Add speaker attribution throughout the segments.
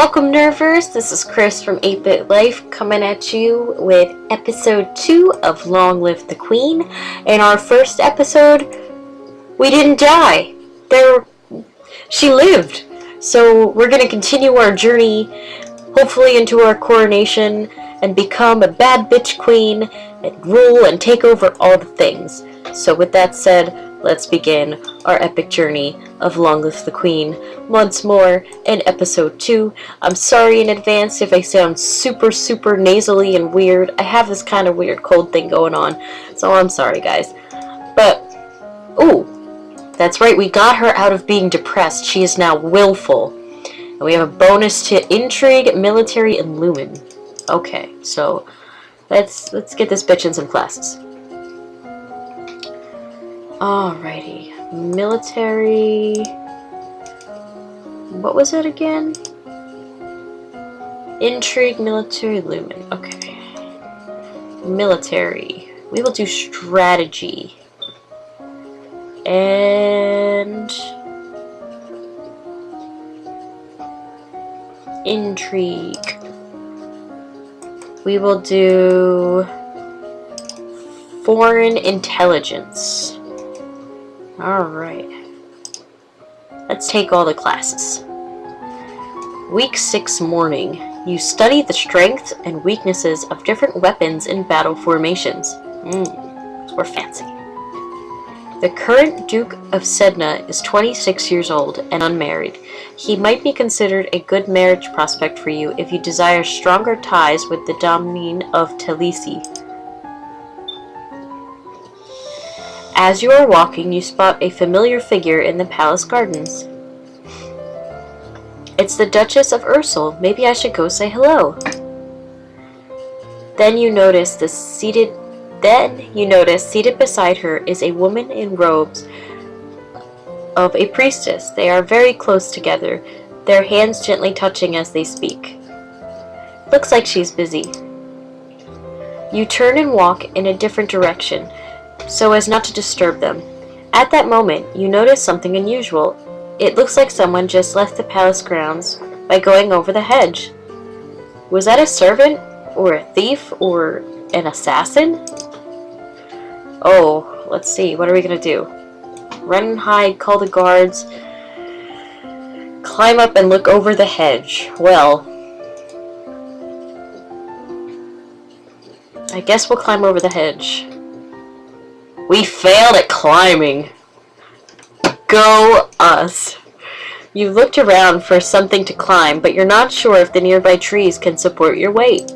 Speaker 1: Welcome, Nerdverse. This is Chris from 8-Bit Life coming at you with episode 2 of Long Live the Queen. In our first episode, we didn't die. She lived. So we're going to continue our journey, hopefully into our coronation, and become a bad bitch queen, and rule and take over all the things. So with that said, let's begin our epic journey of Long Live the Queen once more in episode 2. I'm sorry in advance if I sound super nasally and weird. I have this kind of weird cold thing going on, so I'm sorry, guys. But, ooh, that's right, we got her out of being depressed. She is now willful. And we have a bonus to intrigue, military, and lumen. Okay, so let's get this bitch in some classes. Alrighty, military, what was it again? Intrigue, military, lumen, okay. Military, we will do strategy, and intrigue. We will do foreign intelligence. Alright. Let's take all the classes. Week 6 morning. You study the strengths and weaknesses of different weapons in battle formations. We're fancy. The current Duke of Sedna is 26 years old and unmarried. He might be considered a good marriage prospect for you if you desire stronger ties with the Domine of Talisi. As you are walking, you spot a familiar figure in the palace gardens. It's the Duchess of Ursel. Maybe I should go say hello. Then you notice seated beside her is a woman in robes of a priestess. They are very close together, their hands gently touching as they speak. Looks like she's busy. You turn and walk in a different direction, so as not to disturb them. At that moment, you notice something unusual. It looks like someone just left the palace grounds by going over the hedge. Was that a servant, or a thief, or an assassin? Oh, let's see, what are we gonna do? Run and hide, call the guards, climb up and look over the hedge. Well, I guess we'll climb over the hedge. We failed at climbing. Go us. You looked around for something to climb, but you're not sure if the nearby trees can support your weight.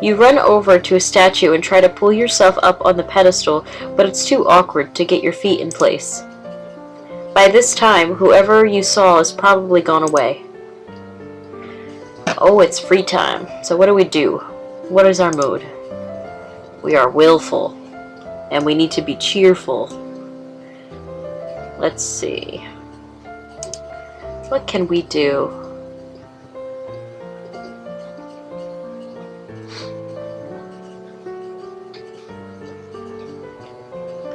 Speaker 1: You run over to a statue and try to pull yourself up on the pedestal, but it's too awkward to get your feet in place. By this time, whoever you saw has probably gone away. Oh, it's free time. So what do? What is our mood? We are willful. And we need to be cheerful. Let's see. What can we do?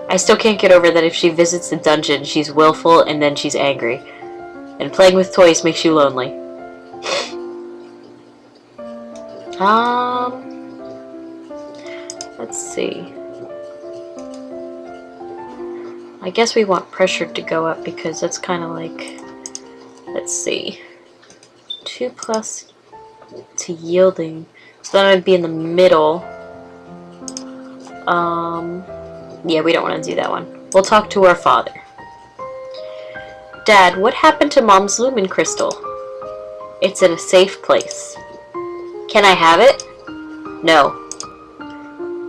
Speaker 1: I still can't get over that if she visits the dungeon, she's willful and then she's angry. And playing with toys makes you lonely. Let's see. I guess we want pressure to go up because that's kind of like, let's see, 2+ to yielding. So then I'd be in the middle. Yeah, we don't want to do that one. We'll talk to our father. Dad, what happened to Mom's lumen crystal? It's in a safe place. Can I have it? No.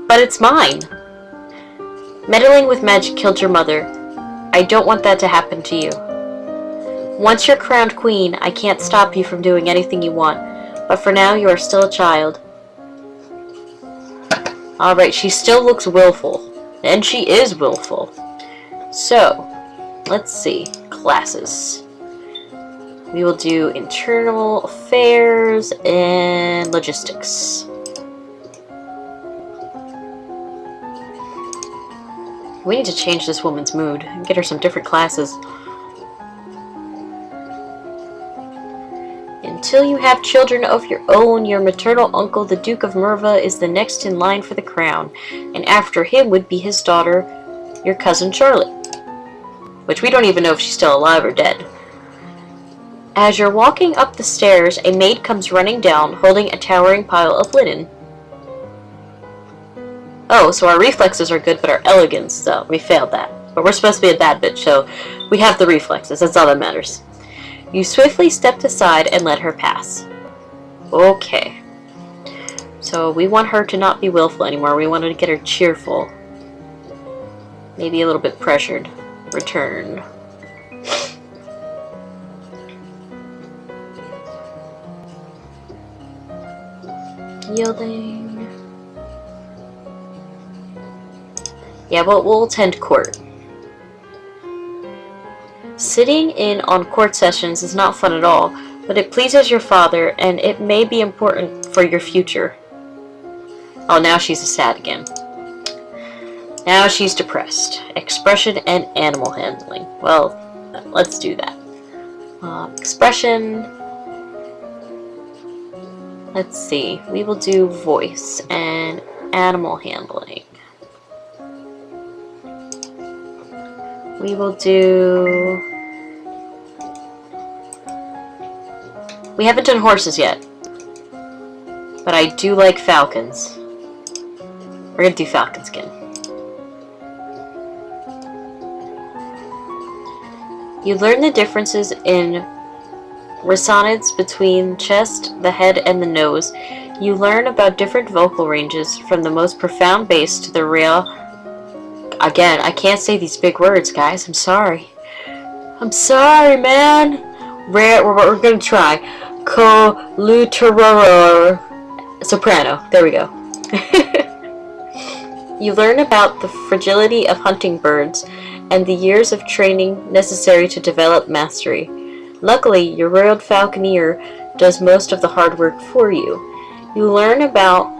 Speaker 1: But it's mine. Meddling with magic killed your mother. I don't want that to happen to you. Once you're crowned queen, I can't stop you from doing anything you want, but for now you are still a child. Alright, she still looks willful, and she is willful. So, let's see, classes. We will do internal affairs and logistics. We need to change this woman's mood and get her some different classes. Until you have children of your own, your maternal uncle, the Duke of Merva, is the next in line for the crown, and after him would be his daughter, your cousin Charlotte. Which we don't even know if she's still alive or dead. As you're walking up the stairs, a maid comes running down, holding a towering pile of linen. Oh, so our reflexes are good, but our elegance, so we failed that. But we're supposed to be a bad bitch, so we have the reflexes, that's all that matters. You swiftly stepped aside and let her pass. Okay. So we want her to not be willful anymore, we wanted to get her cheerful. Maybe a little bit pressured. Return. Yielding. Yeah, but we'll attend court. Sitting in on court sessions is not fun at all, but it pleases your father, and it may be important for your future. Oh, now she's sad again. Now she's depressed. Expression and animal handling. Well, let's do that. Expression. Let's see. We will do voice and animal handling. We will do... We haven't done horses yet. But I do like falcons. We're gonna do falcon skin. You learn the differences in resonance between chest, the head, and the nose. You learn about different vocal ranges, from the most profound bass to the real... Again, I can't say these big words, guys. I'm sorry. I'm sorry, man. We're gonna try. Coluteror soprano. There we go. You learn about the fragility of hunting birds and the years of training necessary to develop mastery. Luckily, your royal falconer does most of the hard work for you. You learn about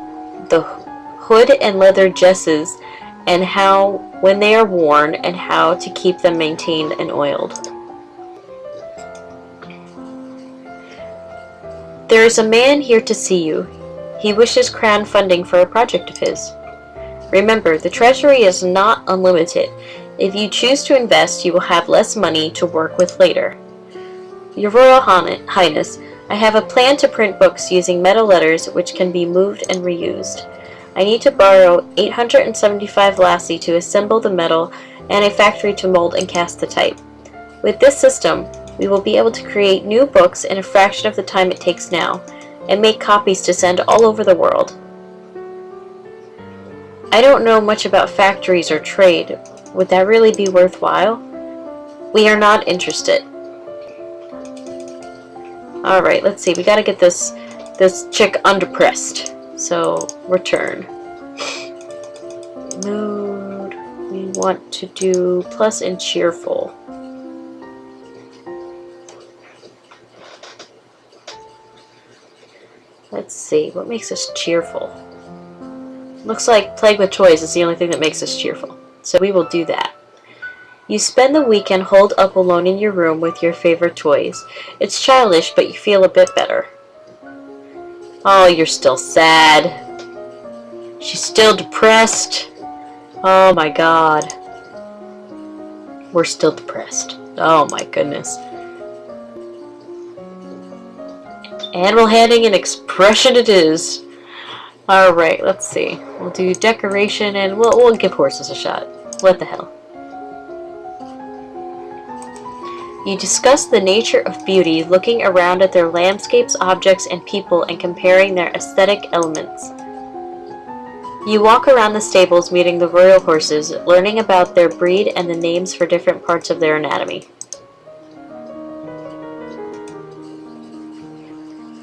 Speaker 1: the hood and leather jesses and how, when they are worn, and how to keep them maintained and oiled. There is a man here to see you. He wishes crown funding for a project of his. Remember, the treasury is not unlimited. If you choose to invest, you will have less money to work with later. Your Royal Highness, I have a plan to print books using metal letters which can be moved and reused. I need to borrow 875 lassie to assemble the metal and a factory to mold and cast the type. With this system, we will be able to create new books in a fraction of the time it takes now, and make copies to send all over the world. I don't know much about factories or trade. Would that really be worthwhile? We are not interested. Alright, let's see. We gotta get this chick undepressed. So, return. Mood. We want to do plus and cheerful. Let's see. What makes us cheerful? Looks like Plague with Toys is the only thing that makes us cheerful. So we will do that. You spend the weekend holed up alone in your room with your favorite toys. It's childish, but you feel a bit better. Oh, you're still sad. She's still depressed. Oh my god. We're still depressed. Oh my goodness. Animal handling and expression it is. Alright, let's see. We'll do decoration and we'll give horses a shot. What the hell. You discuss the nature of beauty, looking around at their landscapes, objects, and people, and comparing their aesthetic elements. You walk around the stables meeting the royal horses, learning about their breed and the names for different parts of their anatomy.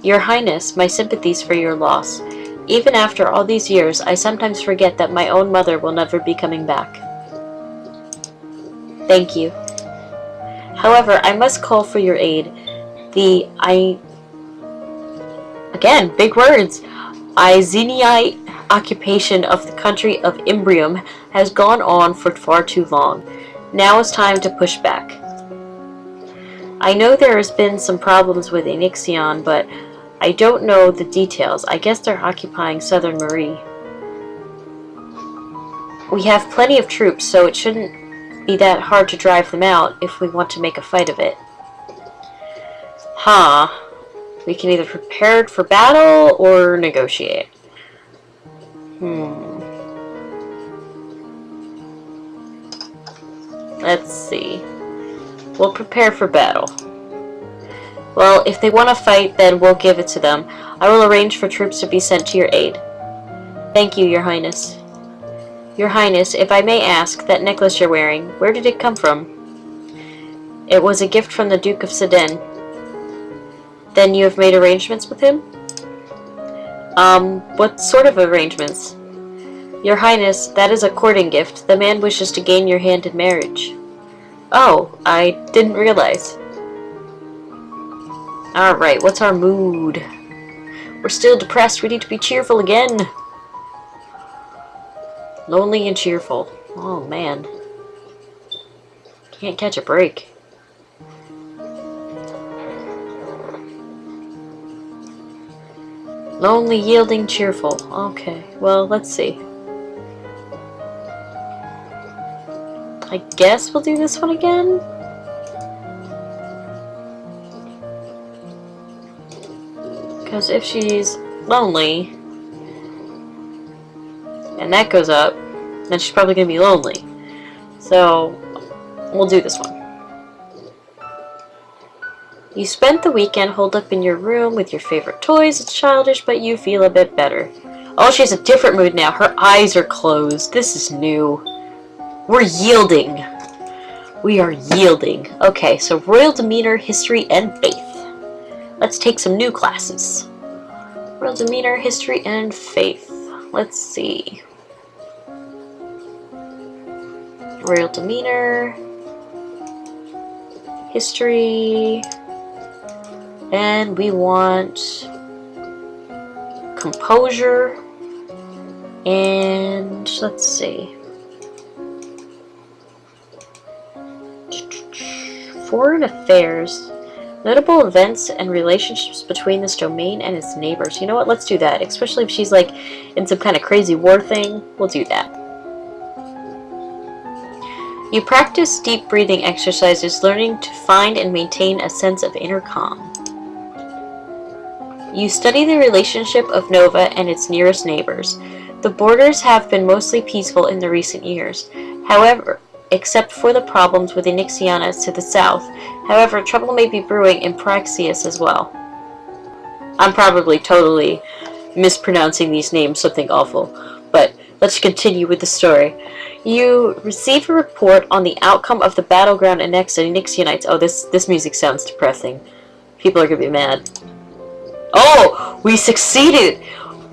Speaker 1: Your Highness, my sympathies for your loss. Even after all these years, I sometimes forget that my own mother will never be coming back. Thank you. However, I must call for your aid. Again, big words. Izeniite occupation of the country of Imbrium has gone on for far too long. Now is time to push back. I know there has been some problems with Enixion, but I don't know the details. I guess they're occupying Southern Marie. We have plenty of troops, so it shouldn't be that hard to drive them out if we want to make a fight of it. Huh. We can either prepare for battle or negotiate. Let's see. We'll prepare for battle. Well, if they want to fight, then we'll give it to them. I will arrange for troops to be sent to your aid. Thank you, Your Highness. Your Highness, if I may ask, that necklace you're wearing, where did it come from? It was a gift from the Duke of Sedan. Then you have made arrangements with him? What sort of arrangements? Your Highness, that is a courting gift. The man wishes to gain your hand in marriage. Oh, I didn't realize. Alright, what's our mood? We're still depressed. We need to be cheerful again. Lonely and cheerful. Oh, man. Can't catch a break. Lonely, yielding, cheerful. Okay, well, let's see. I guess we'll do this one again? Because if she's lonely, and that goes up, then she's probably going to be lonely. So, we'll do this one. You spent the weekend holed up in your room with your favorite toys. It's childish, but you feel a bit better. Oh, she has a different mood now. Her eyes are closed. This is new. We're yielding. We are yielding. Okay, so Royal Demeanor, History, and Faith. Let's take some new classes. Royal Demeanor, History, and Faith. Let's see. Royal Demeanor, History, and we want Composure, and let's see. Foreign Affairs. Notable events and relationships between this domain and its neighbors. You know what? Let's do that. Especially if she's like in some kind of crazy war thing. We'll do that. You practice deep breathing exercises, learning to find and maintain a sense of inner calm. You study the relationship of Nova and its nearest neighbors. The borders have been mostly peaceful in the recent years. However, except for the problems with Enixianas to the south. However, trouble may be brewing in Praxias as well. I'm probably totally mispronouncing these names, something awful. But let's continue with the story. You receive a report on the outcome of the battleground annexed Enixianites. Oh, this music sounds depressing. People are gonna be mad. Oh! We succeeded!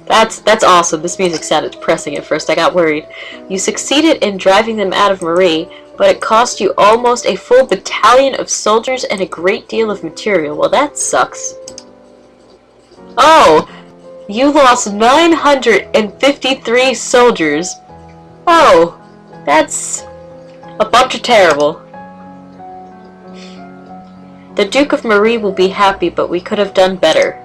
Speaker 1: That's awesome. This music sounded depressing at first. I got worried. You succeeded in driving them out of Marie, but it cost you almost a full battalion of soldiers and a great deal of material. Well, that sucks. Oh! You lost 953 soldiers. Oh! That's a bunch of terrible. The Duke of Marie will be happy, but we could have done better.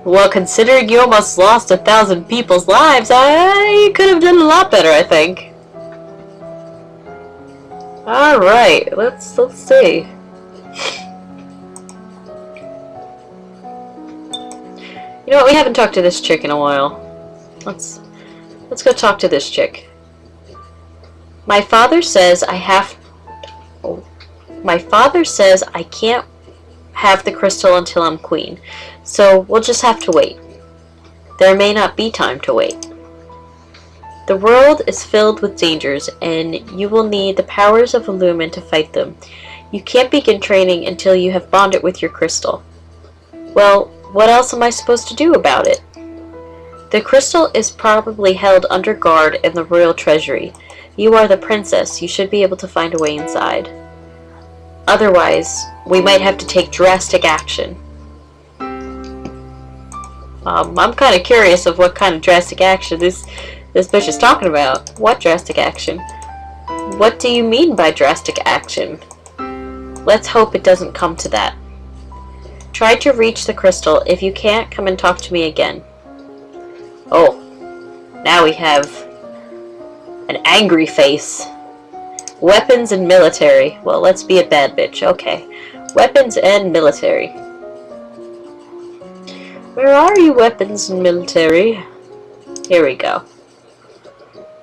Speaker 1: Well, considering you almost lost 1,000 people's lives, I could have done a lot better, I think. Alright, let's see. You know what, we haven't talked to this chick in a while. Let's go talk to this chick. My father says I can't have the crystal until I'm queen. So we'll just have to wait. There may not be time to wait. The world is filled with dangers, and you will need the powers of Illumin to fight them. You can't begin training until you have bonded with your crystal. Well, what else am I supposed to do about it? The crystal is probably held under guard in the royal treasury. You are the princess. You should be able to find a way inside. Otherwise, we might have to take drastic action. I'm kind of curious of what kind of drastic action this bitch is talking about. What drastic action? What do you mean by drastic action? Let's hope it doesn't come to that. Try to reach the crystal. If you can't, come and talk to me again. Oh, now we have an angry face. Weapons and military. Well, let's be a bad bitch. Okay. Weapons and military. Where are you, weapons and military? Here we go.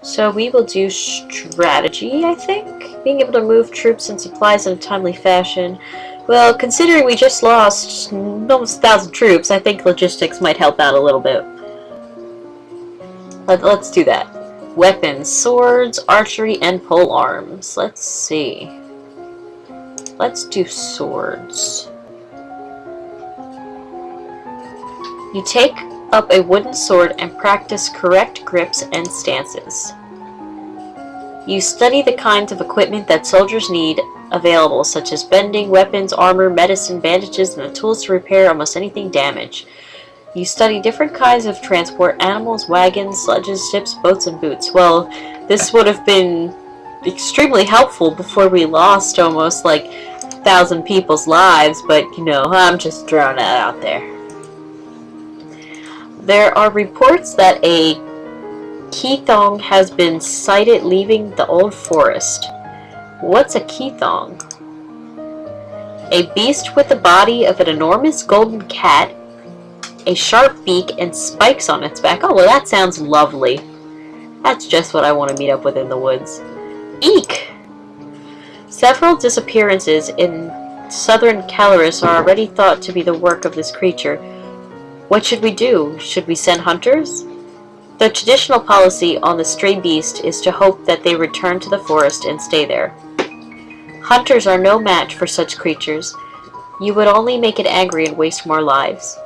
Speaker 1: So we will do strategy, I think? Being able to move troops and supplies in a timely fashion. Well, considering we just lost almost 1,000 troops, I think logistics might help out a little bit. Let's do that. Weapons, swords, archery, and pole arms. Let's see. Let's do swords. You take up a wooden sword and practice correct grips and stances. You study the kinds of equipment that soldiers need available, such as bending, weapons, armor, medicine, bandages, and the tools to repair almost anything damaged. You study different kinds of transport, animals, wagons, sledges, ships, boats, and boots. Well, this would have been extremely helpful before we lost almost like 1,000 people's lives, but you know, I'm just throwing that out there. There are reports that a Keithong has been sighted leaving the old forest. What's a Keithong? A beast with the body of an enormous golden cat, a sharp beak, and spikes on its back. Oh, well, that sounds lovely. That's just what I want to meet up with in the woods. Eek! Several disappearances in southern Calaris are already thought to be the work of this creature. What should we do? Should we send hunters? The traditional policy on the stray beast is to hope that they return to the forest and stay there. Hunters are no match for such creatures. You would only make it angry and waste more lives.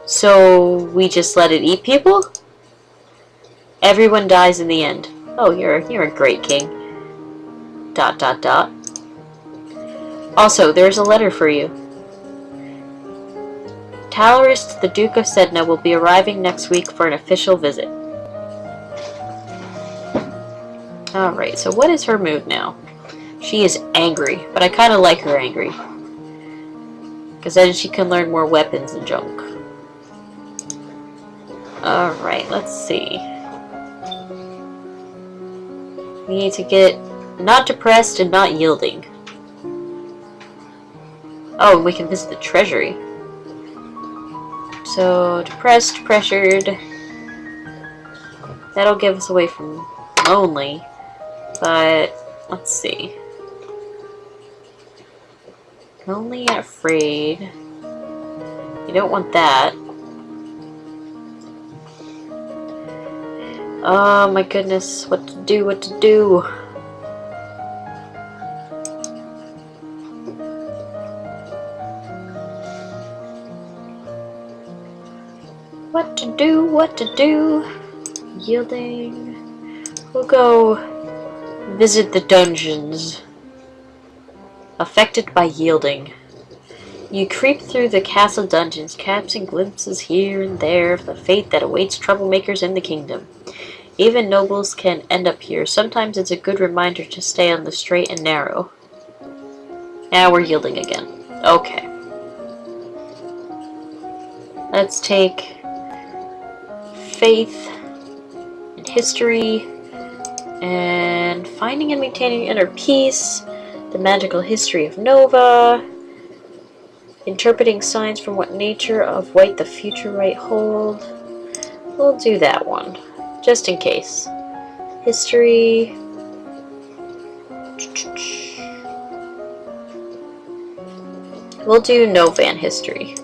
Speaker 1: So we just let it eat people? Everyone dies in the end. Oh, you're a great king. ... Also, there's a letter for you. Talaris, the Duke of Sedna, will be arriving next week for an official visit. Alright, so what is her mood now? She is angry, but I kind of like her angry. Because then she can learn more weapons and junk. Alright, let's see. We need to get not depressed and not yielding. Oh, and we can visit the treasury. So, depressed, pressured. That'll give us away from lonely. But, let's see. Lonely and afraid. You don't want that. Oh my goodness, what to do, what to do. What to do, what to do. Yielding. We'll go visit the dungeons. Affected by yielding. You creep through the castle dungeons, catching glimpses here and there of the fate that awaits troublemakers in the kingdom. Even nobles can end up here. Sometimes it's a good reminder to stay on the straight and narrow. Now we're yielding again. Okay. Let's take faith and history and finding and maintaining inner peace, the magical history of Nova, interpreting signs from what nature of white the future might hold. We'll do that one, just in case. History. We'll do Novan history.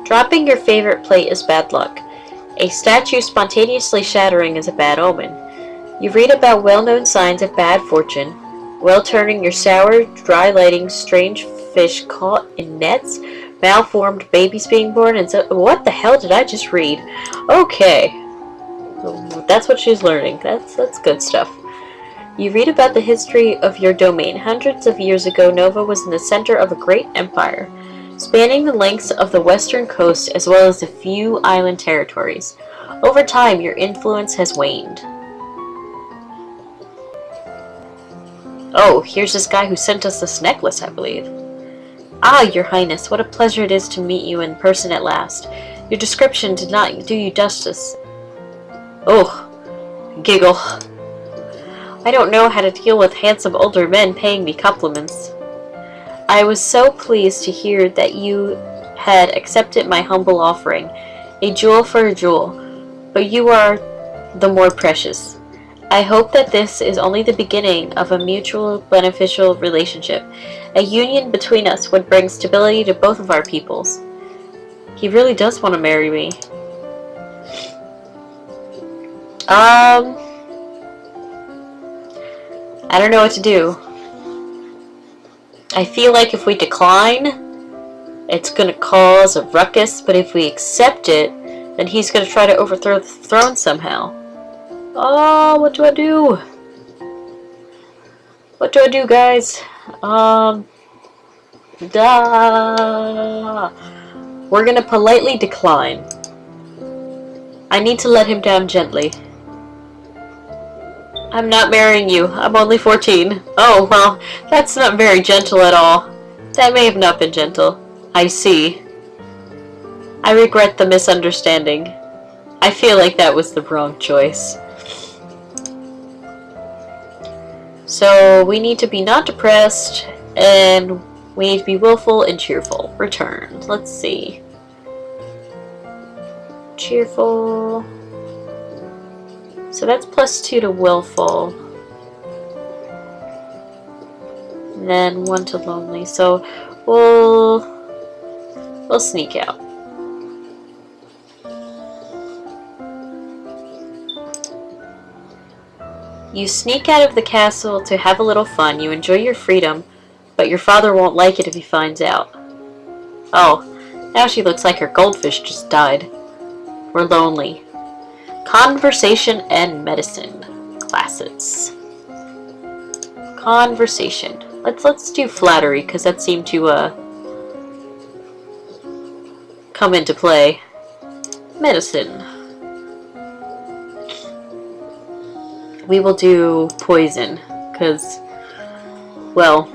Speaker 1: Dropping your favorite plate is bad luck. A statue spontaneously shattering is a bad omen. You read about well-known signs of bad fortune. Well turning your sour, dry lighting, strange fish caught in nets, malformed babies being born, and so... What the hell did I just read? Okay. That's what she's learning. That's good stuff. You read about the history of your domain. Hundreds of years ago, Nova was in the center of a great empire, spanning the lengths of the western coast as well as a few island territories. Over time, your influence has waned. Oh, here's this guy who sent us this necklace, I believe. Ah, Your Highness, what a pleasure it is to meet you in person at last. Your description did not do you justice. Oh, giggle. I don't know how to deal with handsome older men paying me compliments. I was so pleased to hear that you had accepted my humble offering, a jewel for a jewel, but you are the more precious. I hope that this is only the beginning of a mutual beneficial relationship. A union between us would bring stability to both of our peoples. He really does want to marry me. I don't know what to do. I feel like if we decline, it's going to cause a ruckus, but if we accept it, then he's going to try to overthrow the throne somehow. Oh, what do I do? What do I do, guys? We're going to politely decline. I need to let him down gently. I'm not marrying you. I'm only 14. Oh, well, that's not very gentle at all. That may have not been gentle. I see. I regret the misunderstanding. I feel like that was the wrong choice. So, we need to be not depressed, and we need to be willful and cheerful. Returned. Let's see. Cheerful. So that's +2 to willful. And then 1 to lonely. So we'll sneak out. You sneak out of the castle to have a little fun. You enjoy your freedom, but your father won't like it if he finds out. Oh, now she looks like her goldfish just died. We're lonely. Conversation and medicine classes. Conversation. Let's do flattery, because that seemed to come into play. Medicine. We will do poison, because, well,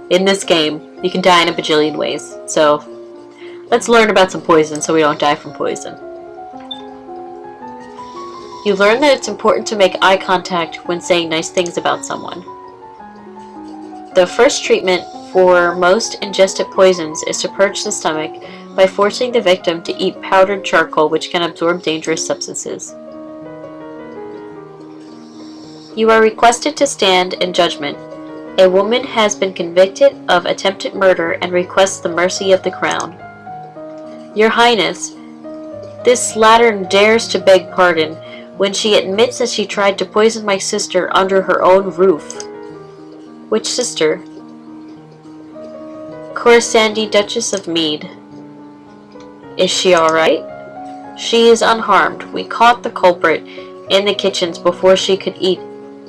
Speaker 1: in this game, you can die in a bajillion ways. So, let's learn about some poison so we don't die from poison. You learn that it's important to make eye contact when saying nice things about someone. The first treatment for most ingested poisons is to purge the stomach by forcing the victim to eat powdered charcoal, which can absorb dangerous substances. You are requested to stand in judgment. A woman has been convicted of attempted murder and requests the mercy of the crown. Your Highness, this slattern dares to beg pardon when she admits that she tried to poison my sister under her own roof. Which sister? Corisande, Duchess of Mead. Is she alright? She is unharmed. We caught the culprit in the kitchens before she could eat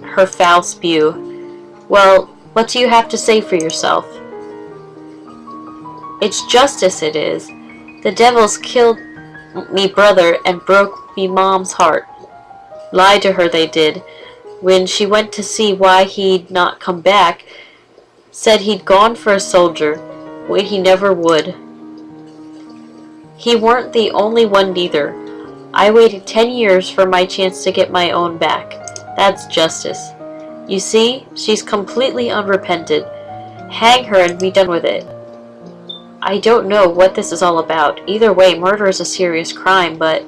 Speaker 1: her foul spew. Well, what do you have to say for yourself? It's justice, it is. The devils killed me brother and broke me mom's heart. Lied to her they did. When she went to see why he'd not come back, said he'd gone for a soldier, when he never would. He weren't the only one neither. I waited 10 years for my chance to get my own back. That's justice. You see, she's completely unrepentant. Hang her and be done with it. I don't know what this is all about. Either way, murder is a serious crime, but...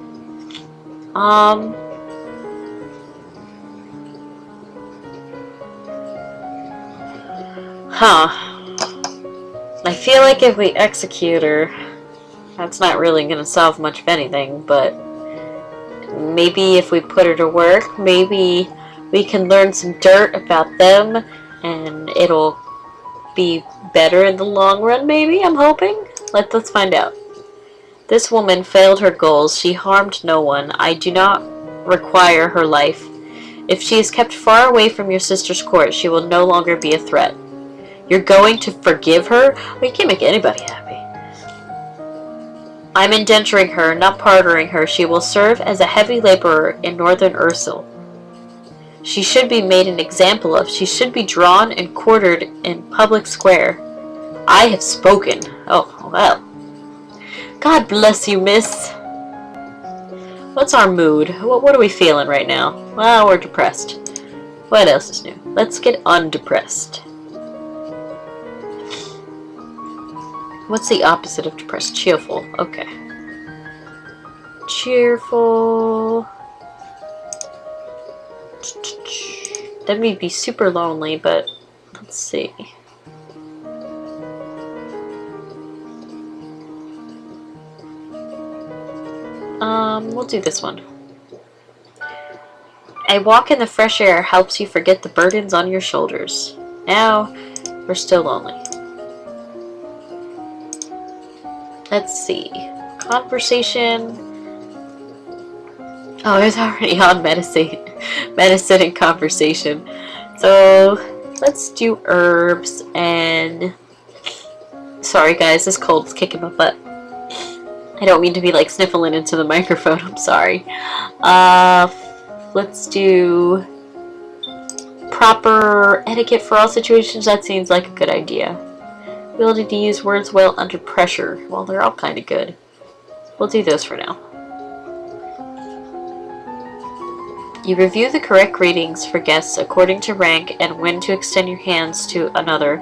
Speaker 1: I feel like if we execute her, that's not really going to solve much of anything, but maybe if we put her to work, maybe we can learn some dirt about them, and it'll be better in the long run, maybe, I'm hoping? Let's find out. This woman failed her goals. She harmed no one. I do not require her life. If she is kept far away from your sister's court, she will no longer be a threat. You're going to forgive her? Well, you can't make anybody happy. I'm indenturing her, not pardoning her. She will serve as a heavy laborer in northern Ursul. She should be made an example of. She should be drawn and quartered in public square. I have spoken. Oh, well. God bless you, miss. What's our mood? What are we feeling right now? Well, we're depressed. What else is new? Let's get undepressed. What's the opposite of depressed? Cheerful. Okay. Cheerful. That may be super lonely, but let's see. We'll do this one. A walk in the fresh air helps you forget the burdens on your shoulders. Now, we're still lonely. Let's see. Conversation. Oh, it's already on medicine and conversation. So, let's do herbs and... Sorry guys, this cold's kicking my butt. I don't mean to be like sniffling into the microphone, I'm sorry. Let's do proper etiquette for all situations. That seems like a good idea. Ability to use words well under pressure. Well, they're all kind of good. We'll do those for now. You review the correct greetings for guests according to rank and when to extend your hands to another.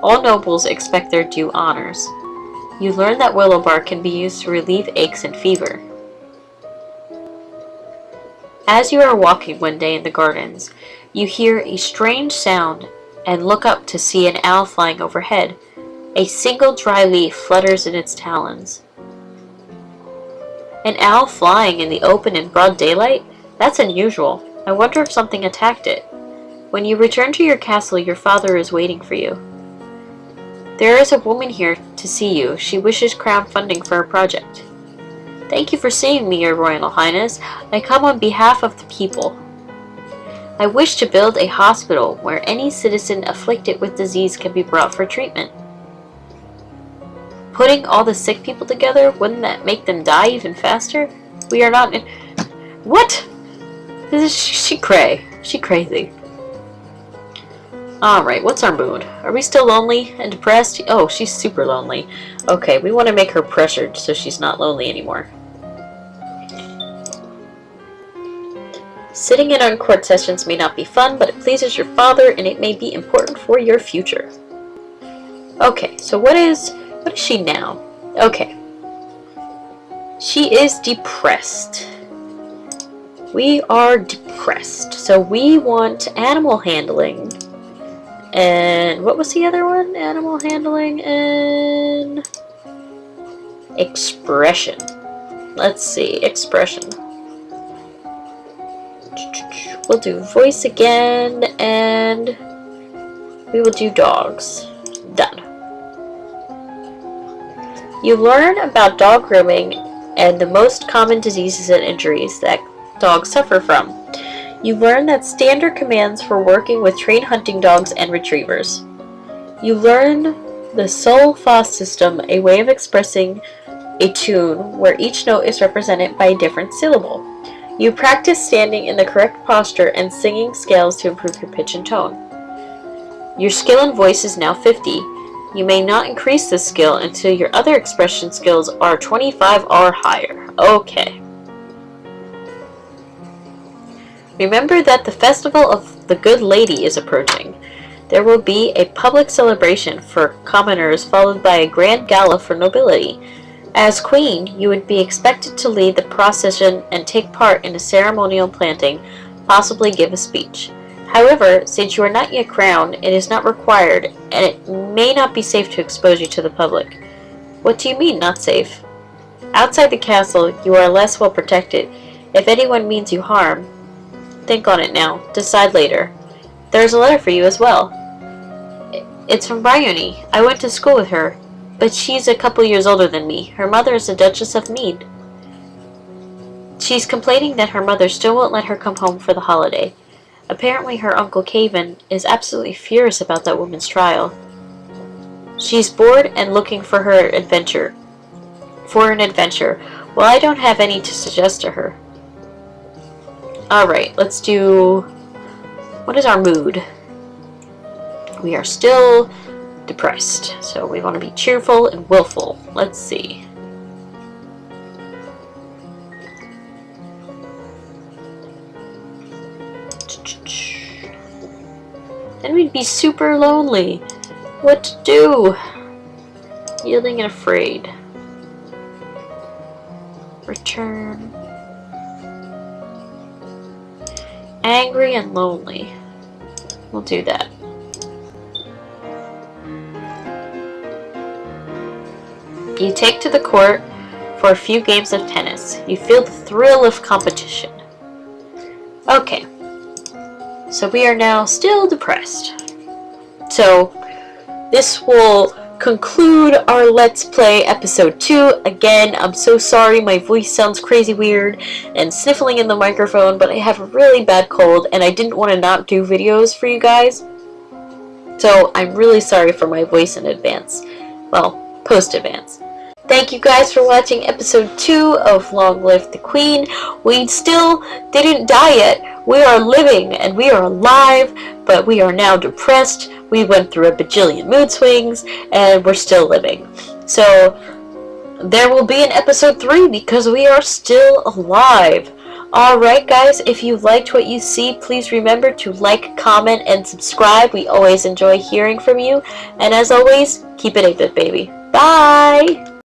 Speaker 1: All nobles expect their due honors. You learn that willow bark can be used to relieve aches and fever. As you are walking one day in the gardens, you hear a strange sound and look up to see an owl flying overhead. A single dry leaf flutters in its talons. An owl flying in the open in broad daylight? That's unusual. I wonder if something attacked it. When you return to your castle, your father is waiting for you. There is a woman here to see you. She wishes crown funding for a project. Thank you for seeing me, Your Royal Highness. I come on behalf of the people. I wish to build a hospital where any citizen afflicted with disease can be brought for treatment. Putting all the sick people together, wouldn't that make them die even faster? We are not in... What? She crazy. Alright, what's our mood? Are we still lonely and depressed? Oh, she's super lonely. Okay, we want to make her pressured so she's not lonely anymore. Sitting in on court sessions may not be fun, but it pleases your father and it may be important for your future. Okay, so what is she now? Okay. She is depressed. We are depressed. So we want animal handling. And what was the other one? Animal handling and expression. Let's see, expression. We'll do voice again, and we will do dogs. Done. You learn about dog grooming and the most common diseases and injuries that dogs suffer from. You learn that standard commands for working with trained hunting dogs and retrievers. You learn the sol fa system, a way of expressing a tune where each note is represented by a different syllable. You practice standing in the correct posture and singing scales to improve your pitch and tone. Your skill in voice is now 50. You may not increase this skill until your other expression skills are 25 or higher. Okay. Remember that the Festival of the Good Lady is approaching. There will be a public celebration for commoners followed by a grand gala for nobility. As queen, you would be expected to lead the procession and take part in a ceremonial planting, possibly give a speech. However, since you are not yet crowned, it is not required, and it may not be safe to expose you to the public. What do you mean, not safe? Outside the castle, you are less well protected. If anyone means you harm, think on it now. Decide later. There's a letter for you as well. It's from Bryony. I went to school with her, but she's a couple years older than me. Her mother is the Duchess of Mead. She's complaining that her mother still won't let her come home for the holiday. Apparently her Uncle Caven is absolutely furious about that woman's trial. She's bored and looking for an adventure. Well, I don't have any to suggest to her. Alright, let's do What is our mood? We are still depressed, so we want to be cheerful and willful. Let's see. Then we'd be super lonely. What to do? Yielding and afraid. Return. Angry and lonely. We'll do that. You take to the court for a few games of tennis. You feel the thrill of competition. Okay. So we are now still depressed. So this will conclude our Let's Play episode 2. Again, I'm so sorry my voice sounds crazy weird and sniffling in the microphone, but I have a really bad cold and I didn't want to not do videos for you guys. So I'm really sorry for my voice in advance. Well, post-advance. Thank you guys for watching episode 2 of Long Live the Queen. We still didn't die yet. We are living and we are alive, but we are now depressed. We went through a bajillion mood swings and we're still living. So there will be an episode 3 because we are still alive. Alright guys, if you liked what you see, please remember to like, comment, and subscribe. We always enjoy hearing from you. And as always, keep it 8-bit, baby. Bye!